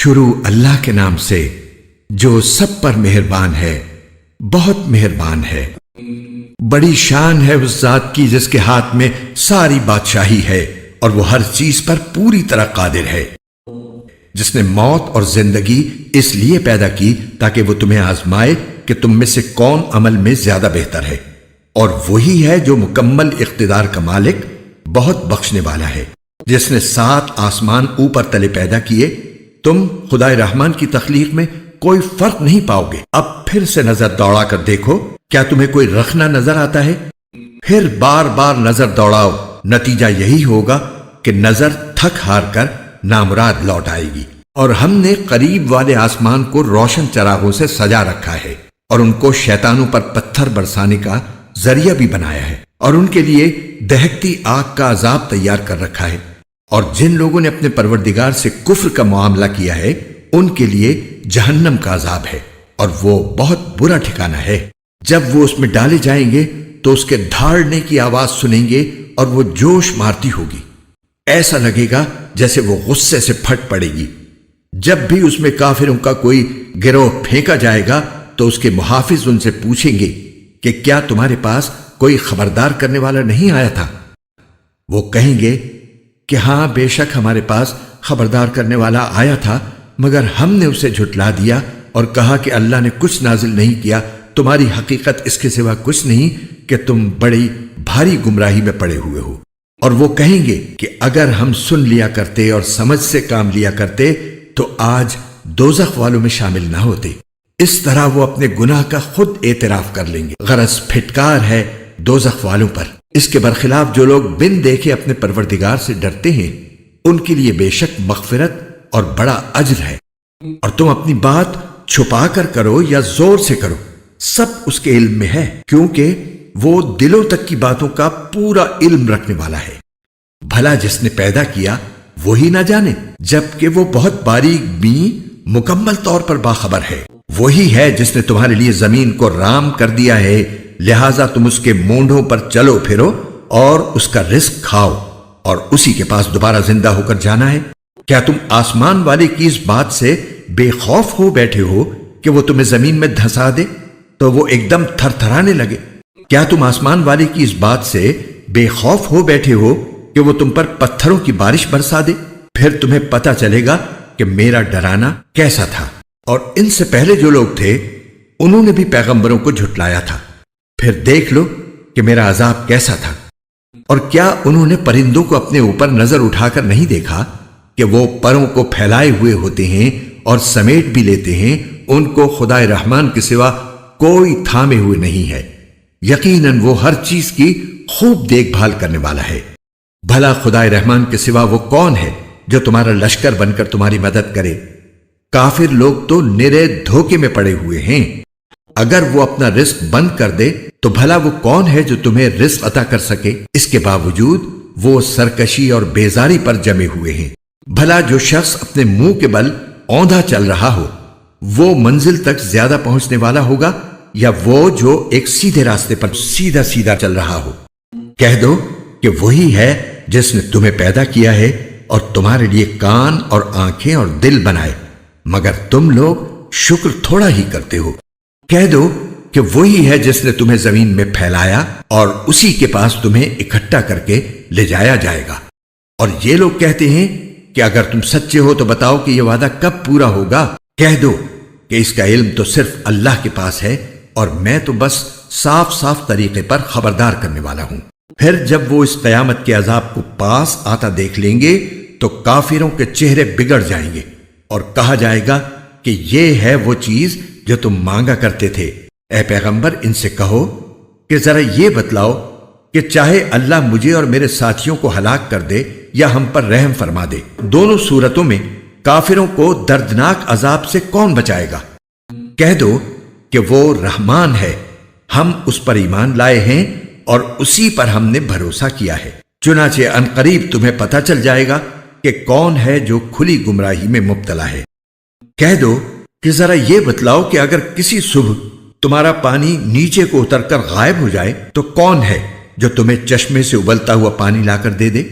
شروع اللہ کے نام سے جو سب پر مہربان ہے، بہت مہربان ہے۔ بڑی شان ہے اس ذات کی جس کے ہاتھ میں ساری بادشاہی ہے اور وہ ہر چیز پر پوری طرح قادر ہے، جس نے موت اور زندگی اس لیے پیدا کی تاکہ وہ تمہیں آزمائے کہ تم میں سے کون عمل میں زیادہ بہتر ہے، اور وہی ہے جو مکمل اقتدار کا مالک، بہت بخشنے والا ہے، جس نے 7 آسمان اوپر تلے پیدا کیے۔ تم خدائے رحمان کی تخلیق میں کوئی فرق نہیں پاؤ گے۔ اب پھر سے نظر دوڑا کر دیکھو، کیا تمہیں کوئی رخنا نظر آتا ہے؟ پھر بار بار نظر دوڑاؤ، نتیجہ یہی ہوگا کہ نظر تھک ہار کر نامراد لوٹ آئے گی۔ اور ہم نے قریب والے آسمان کو روشن چراغوں سے سجا رکھا ہے اور ان کو شیطانوں پر پتھر برسانے کا ذریعہ بھی بنایا ہے، اور ان کے لیے دہکتی آگ کا عذاب تیار کر رکھا ہے۔ اور جن لوگوں نے اپنے پروردگار سے کفر کا معاملہ کیا ہے ان کے لیے جہنم کا عذاب ہے، اور وہ بہت برا ٹھکانہ ہے۔ جب وہ اس میں ڈالے جائیں گے تو اس کے دھاڑنے کی آواز سنیں گے اور وہ جوش مارتی ہوگی، ایسا لگے گا جیسے وہ غصے سے پھٹ پڑے گی۔ جب بھی اس میں کافروں کا کوئی گروہ پھینکا جائے گا تو اس کے محافظ ان سے پوچھیں گے کہ کیا تمہارے پاس کوئی خبردار کرنے والا نہیں آیا تھا؟ وہ کہیں گے کہ ہاں، بے شک ہمارے پاس خبردار کرنے والا آیا تھا، مگر ہم نے اسے جھٹلا دیا اور کہا کہ اللہ نے کچھ نازل نہیں کیا، تمہاری حقیقت اس کے سوا کچھ نہیں کہ تم بڑی بھاری گمراہی میں پڑے ہوئے ہو۔ اور وہ کہیں گے کہ اگر ہم سن لیا کرتے اور سمجھ سے کام لیا کرتے تو آج دوزخ والوں میں شامل نہ ہوتے۔ اس طرح وہ اپنے گناہ کا خود اعتراف کر لیں گے۔ غرض پھٹکار ہے دوزخ والوں پر۔ اس کے برخلاف جو لوگ بن دیکھے اپنے پروردگار سے ڈرتے ہیں ان کے لیے بے شک مغفرت اور بڑا اجر ہے۔ اور تم اپنی بات چھپا کر کرو یا زور سے کرو، سب اس کے علم میں ہے، کیونکہ وہ دلوں تک کی باتوں کا پورا علم رکھنے والا ہے۔ بھلا جس نے پیدا کیا وہی نہ جانے، جبکہ وہ بہت باریک بین مکمل طور پر باخبر ہے۔ وہی ہے جس نے تمہارے لیے زمین کو رام کر دیا ہے، لہذا تم اس کے مونڈوں پر چلو پھرو اور اس کا رزق کھاؤ، اور اسی کے پاس دوبارہ زندہ ہو کر جانا ہے۔ کیا تم آسمان والے کی اس بات سے بے خوف ہو بیٹھے ہو کہ وہ تمہیں زمین میں دھسا دے تو وہ ایک دم تھر تھرانے لگے؟ کیا تم آسمان والے کی اس بات سے بے خوف ہو بیٹھے ہو کہ وہ تم پر پتھروں کی بارش برسا دے؟ پھر تمہیں پتہ چلے گا کہ میرا ڈرانا کیسا تھا۔ اور ان سے پہلے جو لوگ تھے انہوں نے بھی پیغمبروں کو جھٹلایا تھا، پھر دیکھ لو کہ میرا عذاب کیسا تھا۔ اور کیا انہوں نے پرندوں کو اپنے اوپر نظر اٹھا کر نہیں دیکھا کہ وہ پروں کو پھیلائے ہوئے ہوتے ہیں اور سمیٹ بھی لیتے ہیں، ان کو خدائے رحمان کے سوا کوئی تھامے ہوئے نہیں ہے، یقیناً وہ ہر چیز کی خوب دیکھ بھال کرنے والا ہے۔ بھلا خدائے رحمان کے سوا وہ کون ہے جو تمہارا لشکر بن کر تمہاری مدد کرے؟ کافر لوگ تو نرے دھوکے میں پڑے ہوئے ہیں۔ اگر وہ اپنا رزق بند کر دے تو بھلا وہ کون ہے جو تمہیں رزق عطا کر سکے؟ اس کے باوجود وہ سرکشی اور بیزاری پر جمے ہوئے ہیں۔ بھلا جو شخص اپنے منہ کے بل اوندھا چل رہا ہو وہ منزل تک زیادہ پہنچنے والا ہوگا یا وہ جو ایک سیدھے راستے پر سیدھا سیدھا چل رہا ہو؟ کہہ دو کہ وہی ہے جس نے تمہیں پیدا کیا ہے اور تمہارے لیے کان اور آنکھیں اور دل بنائے، مگر تم لوگ شکر تھوڑا ہی کرتے ہو۔ کہہ دو کہ وہی ہے جس نے تمہیں زمین میں پھیلایا اور اسی کے پاس تمہیں اکٹھا کر کے لے جایا جائے گا۔ اور یہ لوگ کہتے ہیں کہ اگر تم سچے ہو تو بتاؤ کہ یہ وعدہ کب پورا ہوگا؟ کہہ دو کہ اس کا علم تو صرف اللہ کے پاس ہے اور میں تو بس صاف صاف طریقے پر خبردار کرنے والا ہوں۔ پھر جب وہ اس قیامت کے عذاب کو پاس آتا دیکھ لیں گے تو کافروں کے چہرے بگڑ جائیں گے اور کہا جائے گا کہ یہ ہے وہ چیز جو تم مانگا کرتے تھے۔ اے پیغمبر ان سے کہو کہ ذرا یہ بتلاؤ کہ چاہے اللہ مجھے اور میرے ساتھیوں کو ہلاک کر دے یا ہم پر رحم فرما دے، دونوں صورتوں میں کافروں کو دردناک عذاب سے کون بچائے گا؟ کہہ دو کہ وہ رحمان ہے، ہم اس پر ایمان لائے ہیں اور اسی پر ہم نے بھروسہ کیا ہے، چنانچہ عنقریب تمہیں پتہ چل جائے گا کہ کون ہے جو کھلی گمراہی میں مبتلا ہے۔ کہہ دو کہ ذرا یہ بتلاؤ کہ اگر کسی صبح تمہارا پانی نیچے کو اتر کر غائب ہو جائے تو کون ہے جو تمہیں چشمے سے ابلتا ہوا پانی لا کر دے دے؟